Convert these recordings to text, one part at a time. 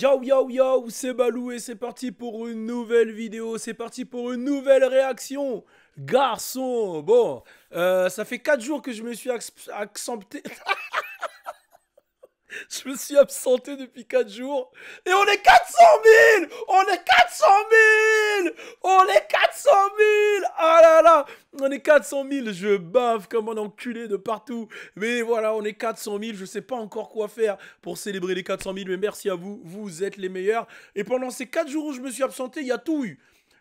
Yo yo yo, c'est Balou et c'est parti pour une nouvelle vidéo, c'est parti pour une nouvelle réaction. Garçon, bon, ça fait 4 jours que je me suis accenté, je me suis absenté depuis 4 jours et on est 400 000. On est 400 000. On est 400 000. Ah là là, on est 400 000. Je bave comme un enculé de partout. Mais voilà, on est 400 000. Je sais pas encore quoi faire pour célébrer les 400 000. Mais merci à vous, vous êtes les meilleurs. Et pendant ces 4 jours où je me suis absenté, il y a tout eu.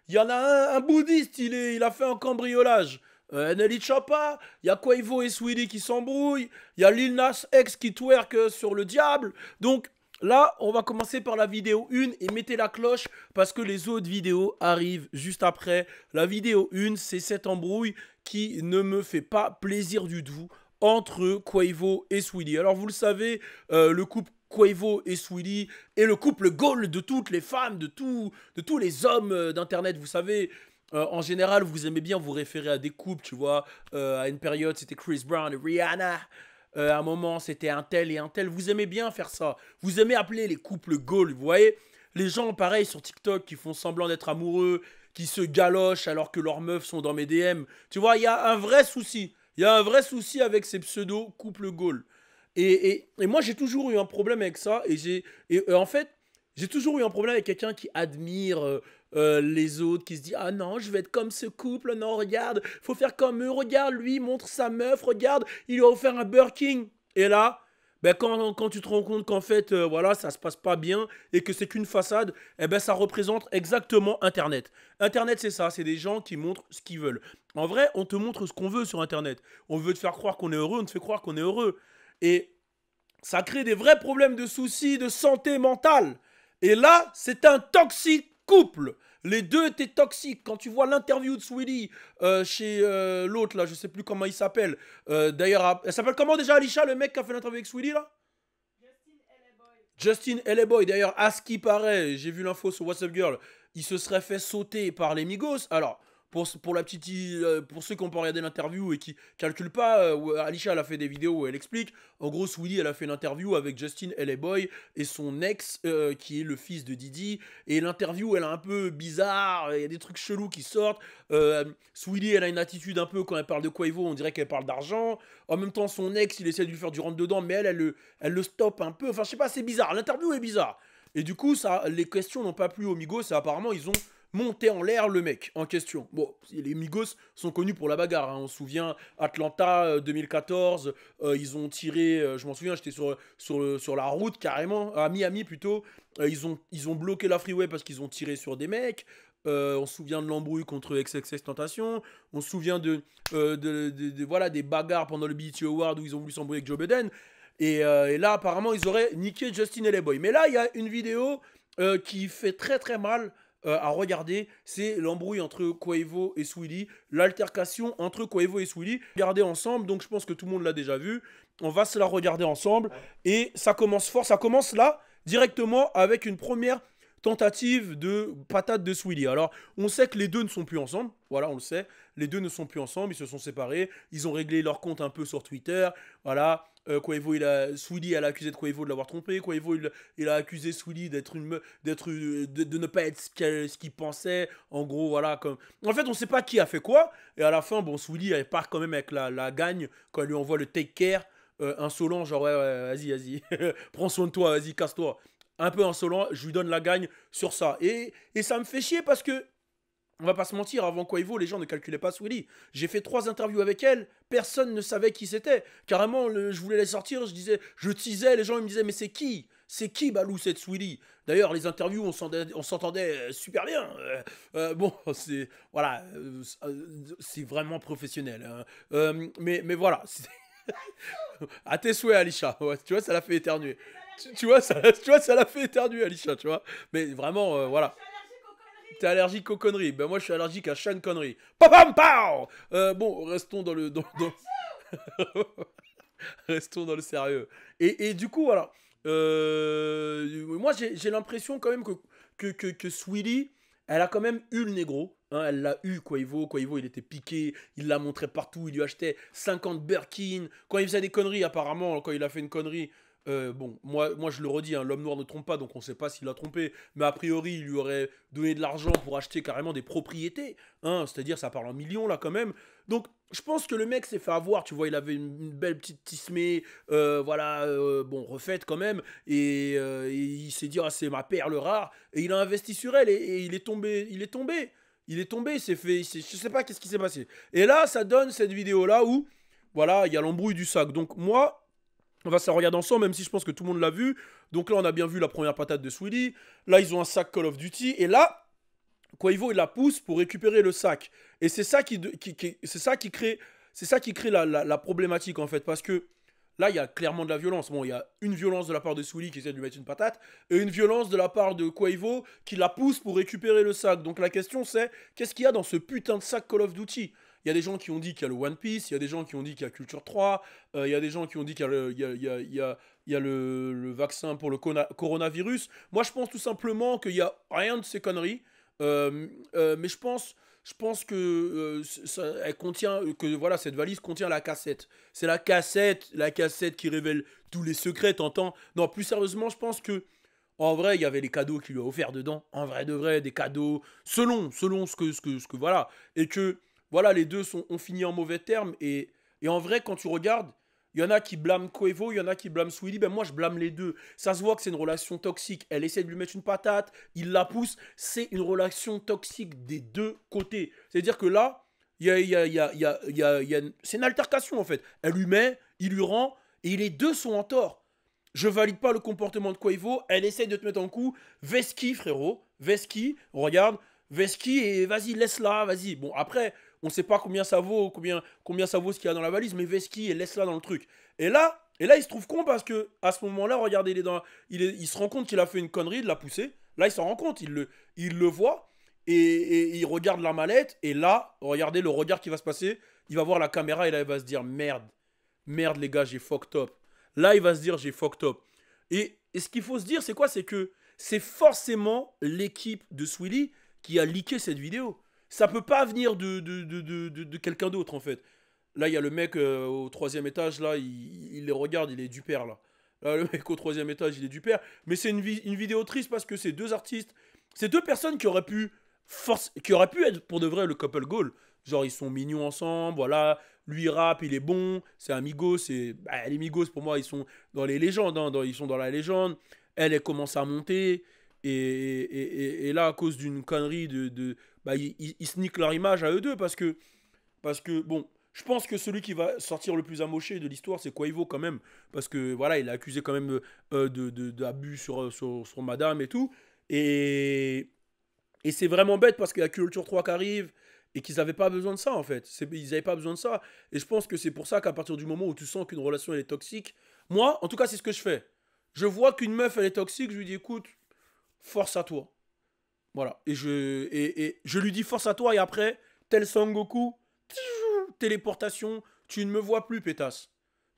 Il y en a un bouddhiste, il a fait un cambriolage. Nelly Choppa, il y a Quavo et Sweetie qui s'embrouillent, il y a Lil Nas X qui twerk sur le diable. Donc là, on va commencer par la vidéo 1 et mettez la cloche parce que les autres vidéos arrivent juste après. La vidéo 1, c'est cette embrouille qui ne me fait pas plaisir du tout entre Quavo et Sweetie. Alors vous le savez, le couple Quavo et Sweetie est le couple goal de toutes les femmes, de tous les hommes d'internet. Vous savez, en général, vous aimez bien vous référer à des couples, tu vois. À une période, c'était Chris Brown et Rihanna. À un moment, c'était un tel et un tel. Vous aimez bien faire ça. Vous aimez appeler les couples goal, vous voyez. Les gens, pareil, sur TikTok, qui font semblant d'être amoureux, qui se galochent alors que leurs meufs sont dans mes DM. Tu vois, il y a un vrai souci. Il y a un vrai souci avec ces pseudo-couples goal. Et moi, j'ai toujours eu un problème avec ça. Et en fait, j'ai toujours eu un problème avec quelqu'un qui admire les autres, qui se dit ah non, je vais être comme ce couple, non, regarde, faut faire comme eux, regarde, lui, montre sa meuf, regarde, il lui a offert un Burger. Et là, ben quand tu te rends compte qu'en fait, voilà, ça se passe pas bien et que c'est qu'une façade, eh ben ça représente exactement Internet. Internet, c'est ça, c'est des gens qui montrent ce qu'ils veulent. En vrai, on te montre ce qu'on veut sur Internet. On veut te faire croire qu'on est heureux, on te fait croire qu'on est heureux. Et ça crée des vrais problèmes de soucis de santé mentale. Et là, c'est un toxique couple. Les deux étaient toxiques. Quand tu vois l'interview de Sweetie chez l'autre, là, je sais plus comment il s'appelle. D'ailleurs, elle s'appelle comment déjà, Alisha, le mec qui a fait l'interview avec Sweetie, là? Justin L.A. Boy. D'ailleurs, à ce qui paraît, j'ai vu l'info sur WhatsApp Girl, il se serait fait sauter par les Migos. Alors, pour la petite, pour ceux qui n'ont pas regardé l'interview et qui calculent pas, Alicia elle a fait des vidéos où elle explique. En gros, Sweetie elle a fait une interview avec Justin L.A. Boy et son ex qui est le fils de Didi. Et l'interview elle est un peu bizarre, il y a des trucs chelous qui sortent. Sweetie elle a une attitude un peu quand elle parle de Quavo, on dirait qu'elle parle d'argent. En même temps, son ex il essaie de lui faire du rentre dedans, mais elle le stoppe un peu. Enfin, je sais pas, c'est bizarre. L'interview est bizarre. Et du coup, ça, les questions n'ont pas plu aux Migos et apparemment ils ont monter en l'air le mec en question. Bon, les Migos sont connus pour la bagarre. Hein. On se souvient, Atlanta 2014, ils ont tiré, je m'en souviens, j'étais sur la route carrément, à Miami plutôt. Ils ont bloqué la freeway parce qu'ils ont tiré sur des mecs. On se souvient de l'embrouille contre XXXTentacion. On se souvient voilà, des bagarres pendant le BET Award où ils ont voulu s'embrouiller avec Joe Biden. Et là, apparemment, ils auraient niqué Justin et les boys. Mais là, il y a une vidéo qui fait très très mal à regarder, c'est l'embrouille entre Quavo et Sweetie, l'altercation entre Quavo et Sweetie. Regardez ensemble, donc je pense que tout le monde l'a déjà vu. On va se la regarder ensemble et ça commence fort, ça commence là directement avec une première tentative de patate de Sweetie. Alors, on sait que les deux ne sont plus ensemble. Voilà, on le sait. Les deux ne sont plus ensemble. Ils se sont séparés. Ils ont réglé leur compte un peu sur Twitter. Voilà. Quavo, Sweetie, elle a accusé de Quavo de l'avoir trompé. Quavo, il a accusé Sweetie de ne pas être ce qu'il pensait. En gros, voilà. En fait, on ne sait pas qui a fait quoi. Et à la fin, bon, Sweetie, elle part quand même avec la gagne quand elle lui envoie le take care. Insolent, genre, ouais, vas-y. Prends soin de toi, vas-y, casse-toi. Un peu insolent, je lui donne la gagne sur ça. Et ça me fait chier parce que, on va pas se mentir, avant Quavo, les gens ne calculaient pas Sweetie. J'ai fait 3 interviews avec elle, personne ne savait qui c'était. Carrément, je voulais la sortir, je teasais, les gens ils me disaient, mais c'est qui? C'est qui Balou cette Sweetie? D'ailleurs, les interviews, on s'entendait super bien. Bon, c'est voilà, c'est vraiment professionnel. Hein. Mais voilà. À tes souhaits, Alisha. Ouais, tu vois, ça l'a fait éternuer. Tu vois, ça l'a fait éternuer, Alisha, tu vois. Mais vraiment, voilà. T'es allergique aux conneries. Ben moi, je suis allergique à chaque connerie. Pam pam. Bon, restons dans restons dans le sérieux. Et du coup, voilà. Moi, j'ai l'impression quand même que Sweetie, elle a quand même eu le négro. Hein, elle l'a eu, Quavo. Quavo, il était piqué. Il l'a montré partout. Il lui achetait 50 Birkin. Quand il faisait des conneries, apparemment, quand il a fait une connerie, Bon, moi je le redis, hein, l'homme noir ne trompe pas, donc on ne sait pas s'il a trompé. Mais a priori, il lui aurait donné de l'argent pour acheter carrément des propriétés. Hein, c'est-à-dire, ça parle en millions là quand même. Donc, je pense que le mec s'est fait avoir. Tu vois, il avait une belle petite tismée, voilà, bon, refaite quand même. Et il s'est dit, ah, c'est ma perle rare. Et il a investi sur elle et il est tombé. Il est tombé. Il est tombé, il s'est fait. Je sais pas qu'est-ce qui s'est passé. Et là, ça donne cette vidéo là où, voilà, il y a l'embrouille du sac. Donc, moi. On va se regarder ensemble, même si je pense que tout le monde l'a vu. Donc là, on a bien vu la première patate de Swilly. Là, ils ont un sac Call of Duty. Et là, Quavo, il la pousse pour récupérer le sac. Et c'est ça c'est ça qui crée la problématique, en fait. Parce que là, il y a clairement de la violence. Bon, il y a une violence de la part de Swilly qui essaie de lui mettre une patate. Et une violence de la part de Quavo qui la pousse pour récupérer le sac. Donc la question, c'est qu'est-ce qu'il y a dans ce putain de sac Call of Duty? Il y a des gens qui ont dit qu'il y a le One Piece, il y a des gens qui ont dit qu'il y a Culture 3, il y a des gens qui ont dit qu'il y a le vaccin pour le coronavirus. Moi, je pense tout simplement qu'il n'y a rien de ces conneries. Mais je pense que elle contient, que voilà, cette valise contient la cassette. C'est la cassette qui révèle tous les secrets, t'entends? Non, plus sérieusement, je pense que en vrai, il y avait les cadeaux qu'il lui a offerts dedans. En vrai de vrai, des cadeaux selon voilà. Et que, voilà, les deux ont fini en mauvais termes. Et en vrai, quand tu regardes, il y en a qui blâment Quavo, il y en a qui blâment Swilly. Ben moi, je blâme les deux. Ça se voit que c'est une relation toxique. Elle essaie de lui mettre une patate, il la pousse. C'est une relation toxique des deux côtés. C'est-à-dire que là, c'est une altercation en fait. Elle lui met, il lui rend, et les deux sont en tort. Je valide pas le comportement de Quavo. Elle essaie de te mettre en coup. Veski, frérot. Veski, regarde. Veski, et vas-y, laisse-la, vas-y. Bon, après, on sait pas combien ça vaut, combien ça vaut ce qu'il y a dans la valise, mais Veski, et laisse-la dans le truc. Et là, il se trouve con parce que à ce moment-là, regardez, il se rend compte qu'il a fait une connerie de la pousser. Là, il s'en rend compte, il le voit, et il regarde la mallette, et là, regardez le regard qui va se passer. Il va voir la caméra, et là, il va se dire, merde, merde, les gars, j'ai fucked up. Là, il va se dire, j'ai fucked up. Et ce qu'il faut se dire, c'est quoi? C'est que c'est forcément l'équipe de Swilly qui a leaké cette vidéo. Ça peut pas venir de quelqu'un d'autre, en fait. Là, il y a le mec au troisième étage, là, il les regarde, il est du père, là. Là, le mec au troisième étage, il est du père. Mais c'est une vidéo triste parce que c'est deux artistes, c'est deux personnes qui auraient pu être pour de vrai le couple goal. Genre, ils sont mignons ensemble, voilà. Lui, il rappe, il est bon, c'est un Migos. Les Migos, pour moi, ils sont dans les légendes, hein, ils sont dans la légende. Elle commence à monter. Et là, à cause d'une connerie ils sneakent leur image à eux deux parce que bon, je pense que celui qui va sortir le plus amoché de l'histoire, c'est Quavo quand même. Parce que voilà, il a accusé quand même d'abus sur madame et tout. Et, et c'est vraiment bête parce qu'il y a Culture 3 qui arrive et qu'ils n'avaient pas besoin de ça en fait. Ils n'avaient pas besoin de ça. Et je pense que c'est pour ça qu'à partir du moment où tu sens qu'une relation elle est toxique, moi, en tout cas, c'est ce que je fais. Je vois qu'une meuf elle est toxique, je lui dis écoute, force à toi. Voilà. Et je lui dis force à toi et après, tel Son Goku, téléportation, tu ne me vois plus, pétasse.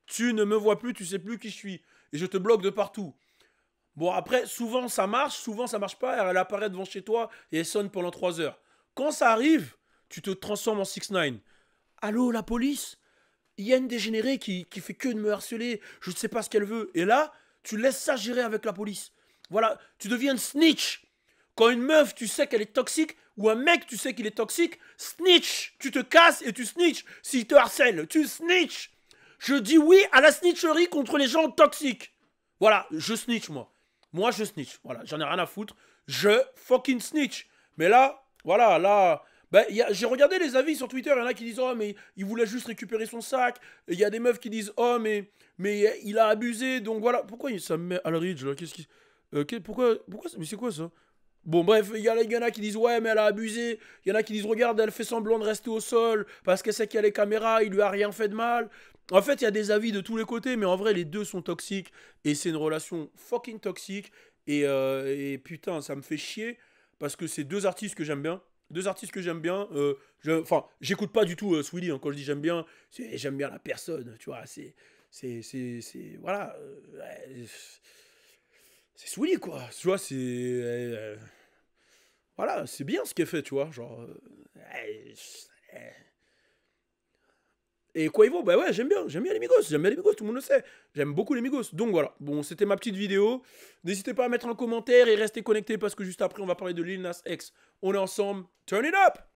Tu ne me vois plus, tu sais plus qui je suis. Et je te bloque de partout. Bon, après, souvent ça marche pas, elle apparaît devant chez toi et elle sonne pendant 3 heures. Quand ça arrive, tu te transformes en 6 9 . Allô, la police? Il y a une dégénérée qui fait que de me harceler, je ne sais pas ce qu'elle veut. Et là, tu laisses ça gérer avec la police. Voilà, tu deviens une snitch. Quand une meuf, tu sais qu'elle est toxique, ou un mec, tu sais qu'il est toxique, snitch. Tu te casses et tu snitch. S'il te harcèle, tu snitch. Je dis oui à la snitcherie contre les gens toxiques. Voilà, je snitch, moi. Moi, je snitch. Voilà, j'en ai rien à foutre. Je fucking snitch. Mais là, voilà, là, ben, j'ai regardé les avis sur Twitter, il y en a qui disent oh mais il voulait juste récupérer son sac. Il y a des meufs qui disent oh mais il a abusé donc voilà. Pourquoi ça me met à ridge là? Qu'est-ce qui pourquoi mais c'est quoi ça? Bon bref, il y en a qui disent ouais mais elle a abusé. Il y en a qui disent regarde elle fait semblant de rester au sol parce qu'elle sait qu'il y a les caméras, il lui a rien fait de mal. En fait il y a des avis de tous les côtés mais en vrai les deux sont toxiques et c'est une relation fucking toxique et putain ça me fait chier parce que c'est deux artistes que j'aime bien. Deux artistes que j'aime bien. Enfin, j'écoute pas du tout Swilly. Hein, quand je dis j'aime bien, j'aime bien la personne. Tu vois, voilà. C'est Swilly, quoi. Tu vois, voilà, c'est bien ce qu'elle fait, tu vois. Genre. Et Quavo, bah ouais, j'aime bien les Migos, tout le monde le sait. J'aime beaucoup les Migos. Donc voilà, bon, c'était ma petite vidéo. N'hésitez pas à mettre un commentaire et restez connectés parce que juste après, on va parler de Lil Nas X. On est ensemble, turn it up!